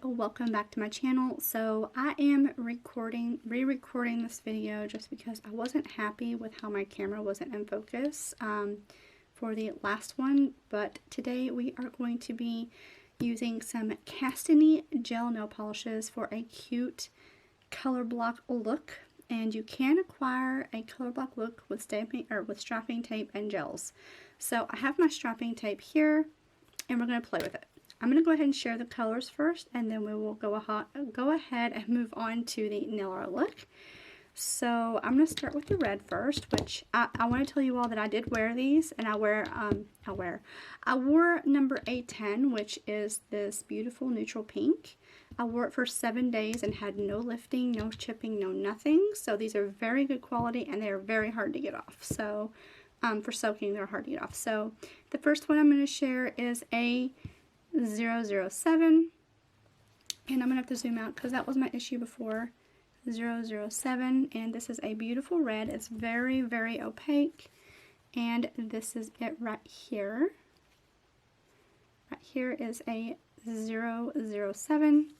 welcome back to my channel. So I am re-recording this video just because I wasn't happy with how my camera wasn't in focus for the last one, but today we are going to be using some Kastiny gel nail polishes for a cute color block look, and you can acquire a color block look with strapping tape and gels. So I have my strapping tape here and we're going to play with it. I'm going to go ahead and share the colors first, and then we will go ahead and move on to the nail art look. So I'm going to start with the red first, which I want to tell you all that I did wear these, and I wore number A10, which is this beautiful neutral pink. I wore it for 7 days and had no lifting, no chipping, no nothing. So these are very good quality and they are very hard to get off. So for soaking, they're hard to get off. So the first one I'm going to share is a 007, and I'm gonna have to zoom out because that was my issue before. 007, and this is a beautiful red. It's very, very opaque, and this is it right here. Right here is a 007.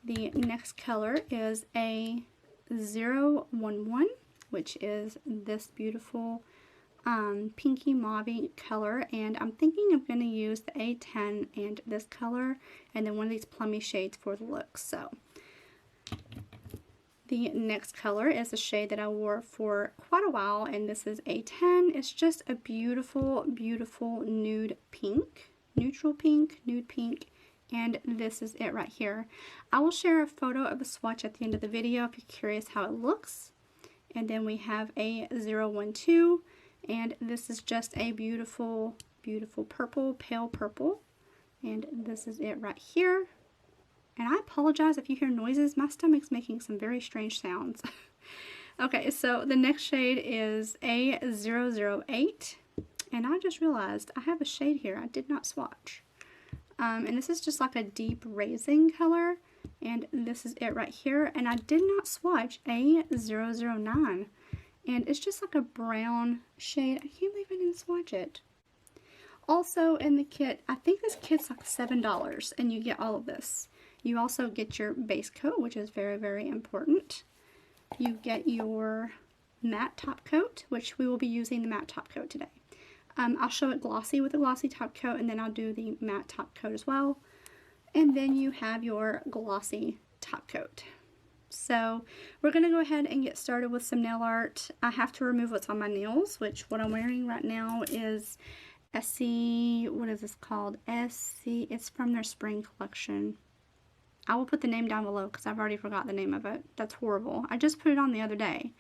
The next color is a 011, which is this beautiful pinky mauve color, and I'm thinking I'm going to use the A10 and this color and then one of these plummy shades for the look. So the next color is a shade that I wore for quite a while, and this is A10. It's just a beautiful, beautiful nude pink, neutral pink, nude pink, and this is it right here. I will share a photo of the swatch at the end of the video if you're curious how it looks. And then we have a 012, and this is just a beautiful, beautiful purple, pale purple. And this is it right here. And I apologize if you hear noises. My stomach's making some very strange sounds. Okay, so the next shade is a 008. And I just realized I have a shade here I did not swatch. And this is just like a deep raising color. And this is it right here. And I did not swatch a 009. And it's just like a brown shade. I can't believe I didn't swatch it. Also in the kit, I think this kit's like $7 and you get all of this. You also get your base coat, which is very, very important. You get your matte top coat, which we will be using the matte top coat today. I'll show it glossy with a glossy top coat, and then I'll do the matte top coat as well. And then you have your glossy top coat. So we're going to go ahead and get started with some nail art. I have to remove what's on my nails, which what I'm wearing right now is SC, what is this called? SC, it's from their spring collection. I will put the name down below because I've already forgot the name of it. That's horrible. I just put it on the other day.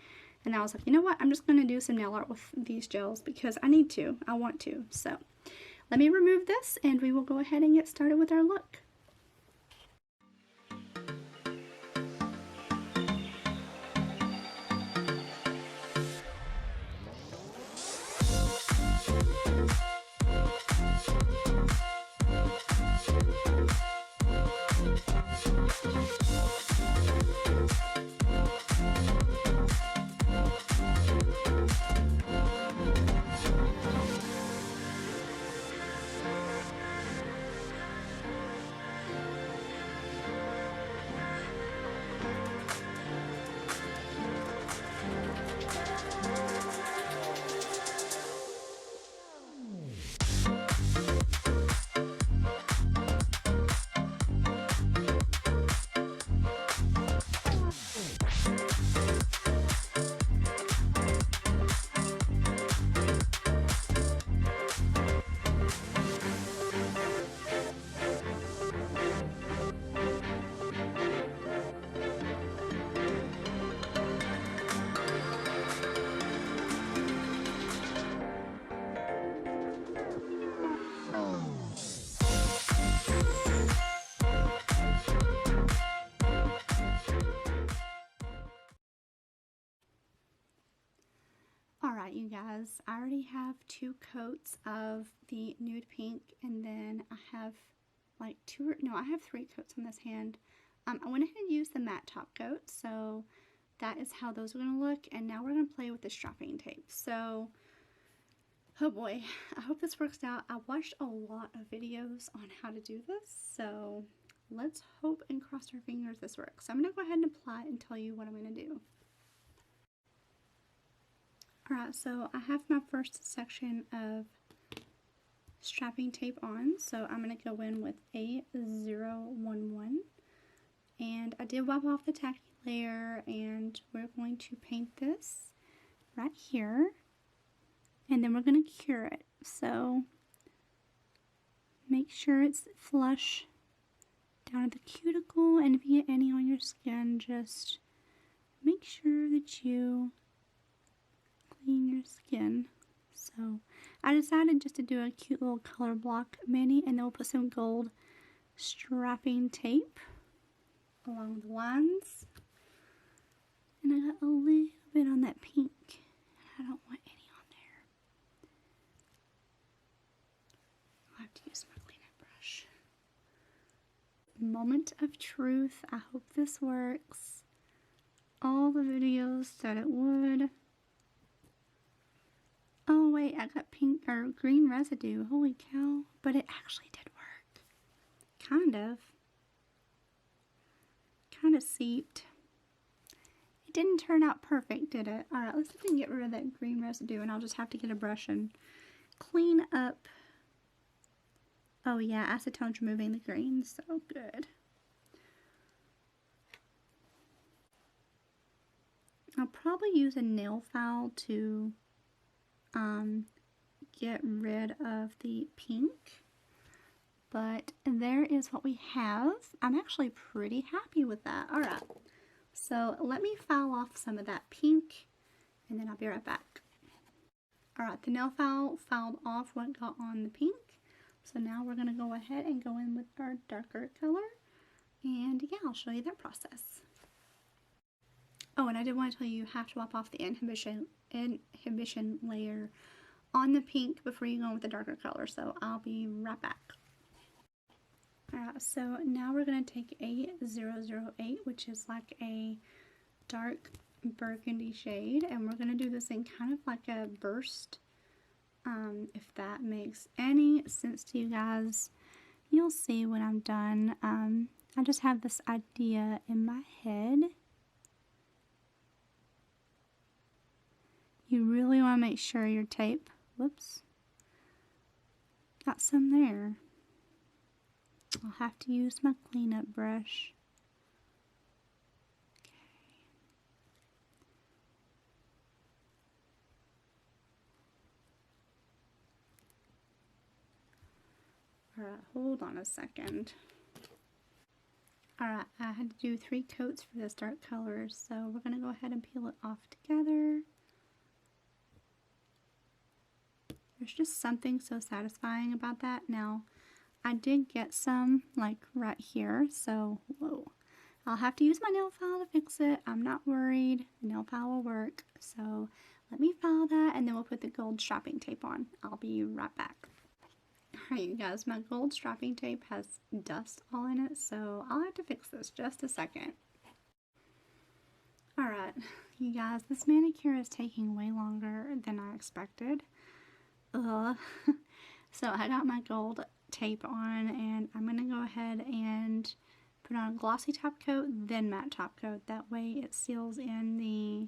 And I was like, you know what? I'm just going to do some nail art with these gels because I need to. I want to. So let me remove this and we will go ahead and get started with our look. Alright, you guys, I already have 2 coats of the nude pink, and then I have like I have 3 coats on this hand. I went ahead and used the matte top coat, so that is how those are going to look, and now we're going to play with the strapping tape. So, oh boy, I hope this works out. I watched a lot of videos on how to do this, so let's hope and cross our fingers this works. So I'm going to go ahead and apply it and tell you what I'm going to do. Alright, so I have my first section of strapping tape on, so I'm going to go in with A011, and I did wipe off the tacky layer, and we're going to paint this right here, and then we're going to cure it. So make sure it's flush down at the cuticle, and if you get any on your skin, just make sure that you clean your skin. So I decided just to do a cute little color block mini, and then we'll put some gold strapping tape along the lines. And I got a little bit on that pink. I don't want any on there. I'll have to use my cleanup brush. Moment of truth. I hope this works. All the videos said it would. Oh wait, I got pink or green residue. Holy cow. But it actually did work. Kind of. Kind of seeped. It didn't turn out perfect, did it? Alright, let's see if we can get rid of that green residue, and I'll just have to get a brush and clean up. Oh yeah, acetone's removing the green, so good. I'll probably use a nail file to get rid of the pink, but there is what we have. I'm actually pretty happy with that. Alright, so let me file off some of that pink, and then I'll be right back. Alright, the nail file filed off what got on the pink, so now we're going to go ahead and go in with our darker color, and yeah, I'll show you that process. Oh, and I did want to tell you, you have to wipe off the inhibition layer on the pink before you go in with the darker color, so I'll be right back. Alright, so now we're going to take A008, which is like a dark burgundy shade, and we're going to do this in kind of like a burst, if that makes any sense to you guys. You'll see when I'm done. I just have this idea in my head. You really want to make sure your tape, whoops, got some there. I'll have to use my cleanup brush. Okay. Alright, hold on a second. Alright, I had to do 3 coats for this dark color, so we're going to go ahead and peel it off together. There's just something so satisfying about that. Now, I did get some, like, right here, so, whoa. I'll have to use my nail file to fix it. I'm not worried. The nail file will work. So, let me file that, and then we'll put the gold strapping tape on. I'll be right back. Alright, you guys, my gold strapping tape has dust all in it, so I'll have to fix this just a second. Alright, you guys, this manicure is taking way longer than I expected. Ugh. So I got my gold tape on, and I'm going to go ahead and put on a glossy top coat, then matte top coat. That way it seals in the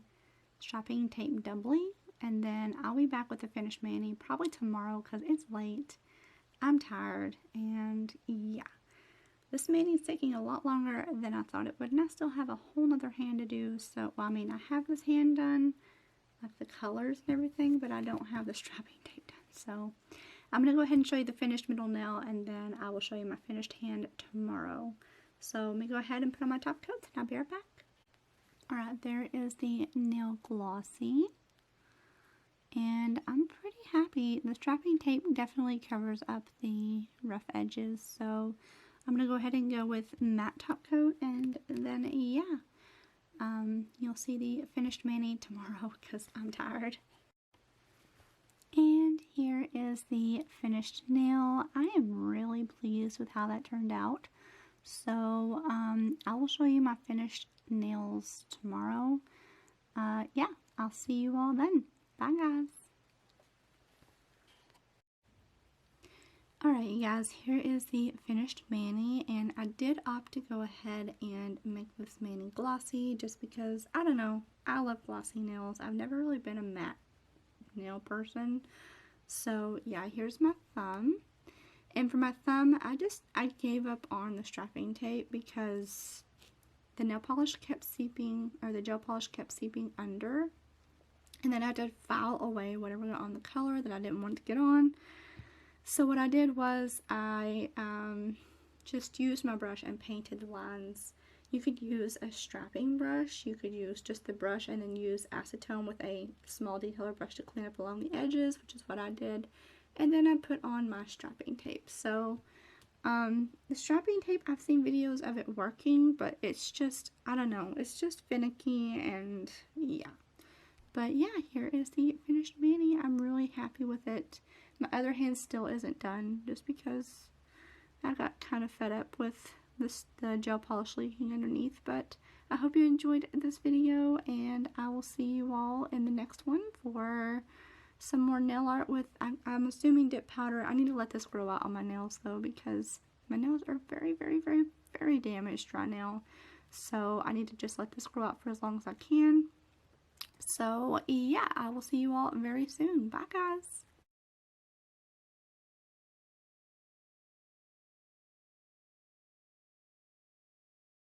strapping tape doubly, and then I'll be back with the finished mani probably tomorrow because it's late. I'm tired, and yeah. This mani is taking a lot longer than I thought it would, and I still have a whole nother hand to do. So, well, I mean, I have this hand done, like the colors and everything, but I don't have the strapping tape done. So I'm going to go ahead and show you the finished middle nail, and then I will show you my finished hand tomorrow. So let me go ahead and put on my top coats, and I'll be right back. Alright, there is the nail glossy, and I'm pretty happy. The strapping tape definitely covers up the rough edges, so I'm going to go ahead and go with matte top coat, and then yeah, you'll see the finished mani tomorrow because I'm tired. And here is the finished nail. I am really pleased with how that turned out. So I will show you my finished nails tomorrow. Yeah, I'll see you all then. Bye, guys. Alright, you guys, here is the finished mani, and I did opt to go ahead and make this mani glossy just because, I don't know, I love glossy nails. I've never really been a matte nail person. So yeah, here's my thumb. And for my thumb, I gave up on the strapping tape because the nail polish kept seeping, or the gel polish kept seeping under. And then I had to file away whatever got on the color that I didn't want to get on. So what I did was I just used my brush and painted the lines. You could use a strapping brush, you could use just the brush and then use acetone with a small detailer brush to clean up along the edges, which is what I did. And then I put on my strapping tape. So the strapping tape, I've seen videos of it working, but it's just, I don't know, it's just finicky, and yeah. But yeah, here is the finished mani. I'm really happy with it. My other hand still isn't done just because I got kind of fed up with the gel polish leaking underneath. But I hope you enjoyed this video, and I will see you all in the next one for some more nail art with, I'm assuming, dip powder. I need to let this grow out on my nails though, because my nails are very, very, very, very damaged right now. So I need to just let this grow out for as long as I can. So yeah, I will see you all very soon. Bye guys.